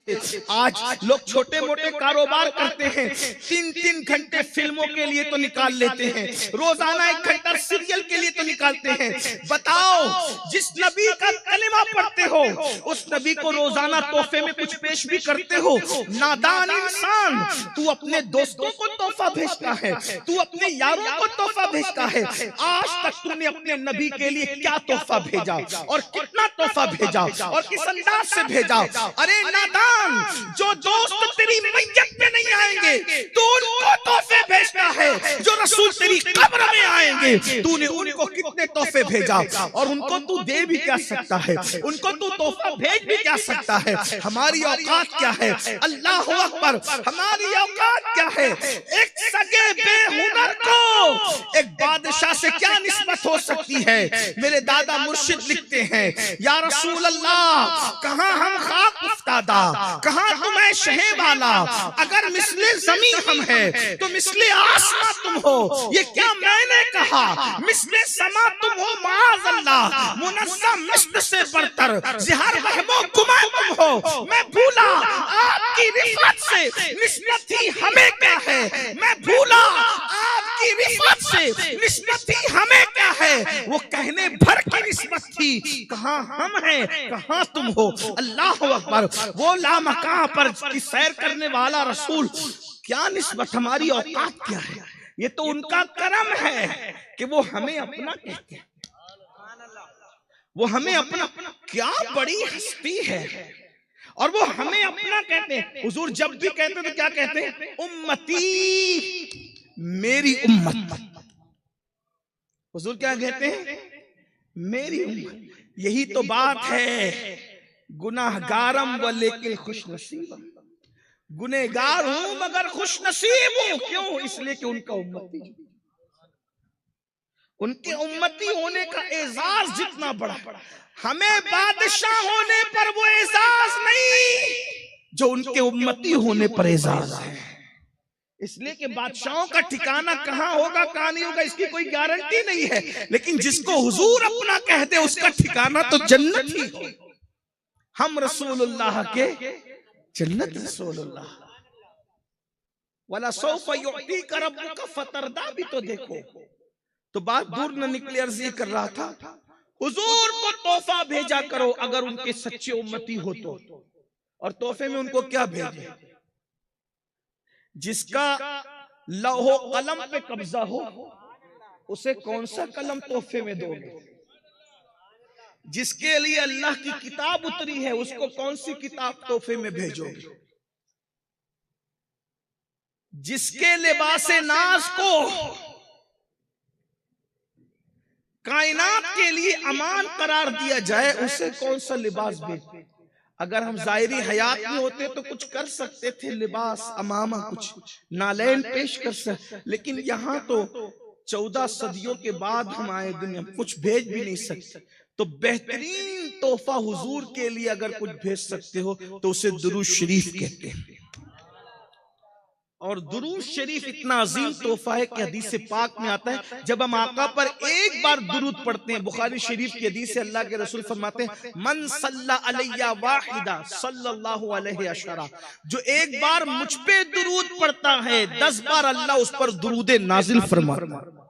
आज लोग छोटे मोटे कारोबार करते हैं, 3-3 घंटे फिल्मों के लिए तो निकाल लेते हैं, रोजाना 1 घंटा सीरियल के लिए तो निकालते हैं। बताओ, जिस नबी का कलिमा पढ़ते हो उस नबी को रोजाना तोहफे में कुछ पेश भी करते हो? नादान इंसान, तू अपने दोस्तों को तोहफा भेजता है, तू अपने यारों को तोहफा भेजता है। आज तक तूने अपने नबी के लिए क्या तोहफा भेजा और कितना तोहफा भेजा और किस अंदाज से भेजा? अरे नादान, जो दोस्त तेरी मैयत में नहीं आएंगे तू उनको तोहफे भेजता है, जो रसूल तेरी कब्र में आएंगे तूने उनको कितने तोहफे भेजा? और उनको तू दे भी क्या सकता है, उनको तू तोहफा भेज भी क्या सकता है? हमारी औकात क्या है? अल्लाह अकबर, हमारी औकात क्या है? एक सगे बेहुनर को एक बादशाह से क्या निस्बत हो सकती है? मेरे दादा मुर्शिद लिखते हैं, या रसूल अल्लाह, कहां हम खाक उफ्तादा, कहां तुम्हें शहे वाला, अगर मिसले जमीन हम है तो मिसले आसमां तुम हो। ये क्या मैंने कहा? मिसले समा तुम हो, माज़ अल्लाह, मुनज़्ज़म मिस्ल से बरतर, ज़िहार वहमो गुमा तुम हो। मैं भूला आपकी रिफ़त से निस्बत ही हमें क्या है, मैं भूला आपकी रिफ़त से निस्बत ही हमें क्या है। वो कहने भर की निस्बत थी, कहां हम हैं कहां तुम हो। अल्लाह अकबर, वो लामकां पर की सैर करने वाला रसूल, क्या निस्बत, हमारी औकात क्या है? ये तो उनका करम है कि वो हमें अपना कहते हैं, वो हमें अपना, क्या बड़ी हस्ती है, और वो हमें अपना कहते हैं। हुजूर जब भी कहते हैं तो क्या कहते हैं? उम्मती, मेरी उम्मत। हुजूर क्या कहते हैं? मेरी उम्मत। यही तो बात है, गुनाहगारम व लेकिन खुश नसीब। गुनहगार हूं मगर खुश नसीब हूं। क्यों? इसलिए कि उनका उम्मती, उनके उम्मती होने का एजाज जितना बड़ा, हमें बादशाह होने पर वो एजाज नहीं जो उनके उम्मती होने पर एजाज है। इसलिए कि बादशाहों का ठिकाना कहां होगा कहां नहीं होगा इसकी कोई गारंटी नहीं है, लेकिन जिसको हुजूर अपना कह दे उसका ठिकाना तो जन्नत ही हो। हम रसूलुल्लाह के जन्नत रसूलुल्लाह, वाला सौफा युअतीका रब्बुका फतरदा भी तो देखो। तो बात दूर न निकले, अर्ज ये कर रहा था, हुजूर को तोहफा भेजा करो अगर उनके सच्चे उम्मती हो तो। और तोहफे में उनको क्या भेजे? जिसका लौहो कलम पे कब्जा हो उसे कौन सा कलम तोहफे में दोगे? जिसके लिए अल्लाह की किताब उतरी है उसको कौन सी किताब तोहफे में भेजोगे? जिसके लिबासे नाज को कायनात के लिए अमान करार दिया जाए उसे कौन सा लिबास भेजे? अगर हम जाहिरी हयात में होते तो कुछ कर सकते थे, लिबास अमामा कुछ नालैन पेश कर सकते, लेकिन यहाँ तो 14 सदियों के बाद हम आए दुनिया, कुछ भेज भी नहीं सकते। तो बेहतरीन तोहफा हुजूर के लिए अगर कुछ भेज सकते हो तो उसे दुरूद शरीफ कहते हैं। और दुरूद शरीफ इतना अजीम तोहफा है कि हदीस पाक में आता है, जब हम आका पर एक बार दुरूद पढ़ते हैं, बुखारी शरीफ की हदीस से अल्लाह के रसूल फरमाते हैं, मन सल्ला अलैया वाहिदा सल्लल्लाहु अलैहि अशरा, जो एक बार मुझ पे दुरूद पढ़ता है 10 बार अल्लाह उस पर दुरूद नाजिल फरमाता है।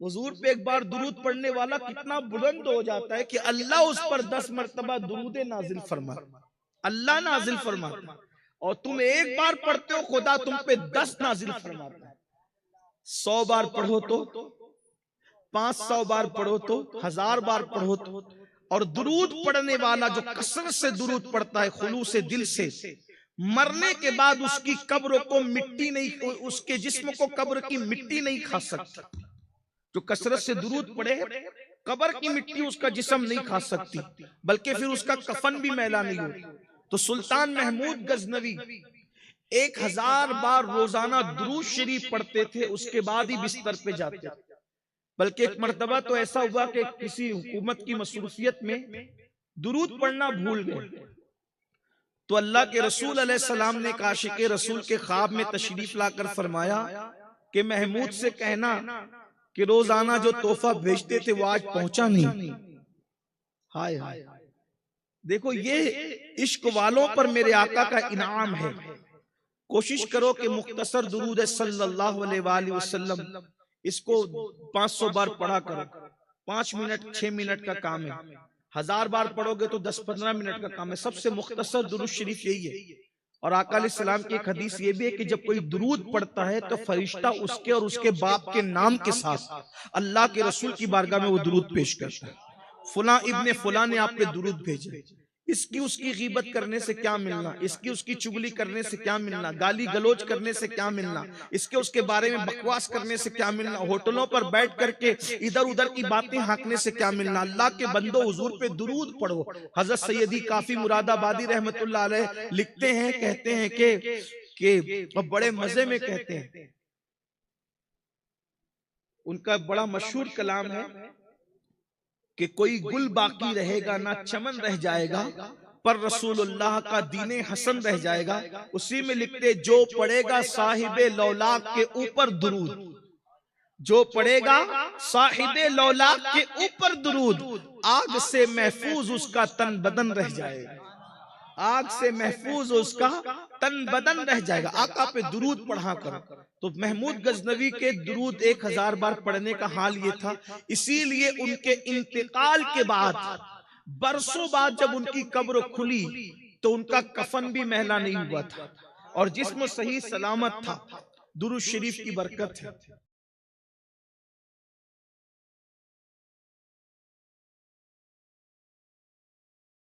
हुजूर पे एक बार दुरूद पढ़ने वाला कितना बुलंद हो जाता है कि अल्लाह उस पर 10 मरतबा दुरूद नाजिल फरमा, अल्लाह नाजिल फरमा। और तुम एक बार पढ़ते हो खुदा तुम पे 10 नाजिल फरमाता है। 100 बार पढ़ो तो, 500 बार पढ़ो तो, 1000 बार पढ़ो तो। और दुरूद पढ़ने वाला जो कसरत से दुरूद पढ़ता है खुलूस से दिल से, मरने के बाद उसकी कब्र को मिट्टी नहीं, उसके जिस्म को कब्र की मिट्टी नहीं खा सकता। जो कसरत से दुरूद पढ़े कब्र की मिट्टी उसका जिस्म नहीं खा सकती, बल्कि फिर उसका कफन भी मैला नहीं होता। तो सुल्तान महमूद गजनवी 1000 बार रोजाना दुरूद शरीफ पढ़ते थे, उसके बाद ही बिस्तर पे जाते। बल्कि एक मर्तबा तो ऐसा हुआ कि किसी हुकूमत की मसरूफियत में दुरूद पढ़ना भूल गए, तो अल्लाह के रसूल अलैहिस्सलाम ने आशिक़े रसूल के ख्वाब में तशरीफ लाकर फरमाया कि महमूद से कहना कि रोजाना जो तोहफा भेजते थे वो आज पहुंचा नहीं। हाय हाय, देखो ये इश्क वालों पर मेरे आका का इनाम है। कोशिश करो कि मुख्तसर दुरूद सल्लल्लाहु अलैहि वसल्लम इसको 500 बार पढ़ा करो। 5 मिनट 6 मिनट का काम है। 1000 बार पढ़ोगे तो 10-15 मिनट का काम है। सबसे मुख्तसर दुरूद शरीफ यही है। और आका अलैहिस्सलाम की एक हदीस ये भी है कि जब कोई दुरूद पढ़ता है तो फरिश्ता उसके और उसके बाप के नाम के साथ अल्लाह के रसूल की बारगाह में वो दुरूद पेश करता है। फुला इब्ने फुला ने आप पे दुरूद भेजा। इसकी उसकी गीबत करने से क्या मिलना, इसकी उसकी चुगली करने से क्या मिलना, गाली गलोच करने से क्या मिलना, इसके उसके बारे में बकवास करने से क्या मिलना, होटलों पर बैठ करके इधर उधर की बातें हाँकने से क्या मिलना। अल्लाह के बंदो हुजूर पे दुरूद पढ़ो। हजरत सैयदी काफी मुरादाबादी रहमतुल्लाह अलैह लिखते हैं, कहते हैं कि बड़े मजे में कहते हैं, उनका बड़ा मशहूर कलाम है कि कोई गुल बाकी रहेगा ना चमन रह जाएगा, पर रसूलुल्लाह का दीने हसन रह जाएगा। उसी में लिखते जो पढ़ेगा साहिबे लौलाक के ऊपर दुरूद, जो पढ़ेगा साहिबे लौलाक के ऊपर दुरूद, आग से महफूज उसका तन बदन रह जाएगा। आग से महफूज उसका तन बदन रह जाएगा। आका पे दुरूद पढ़ा करो। तो महमूद गजनवी के दुरूद 1000 बार पढ़ने का हाल ये था। इसीलिए उनके इंतकाल के बाद बरसों बाद जब उनकी कब्र खुली तो उनका कफन भी मैला नहीं हुआ था और जिस्म सही सलामत था। दुरूद शरीफ की बरकत है।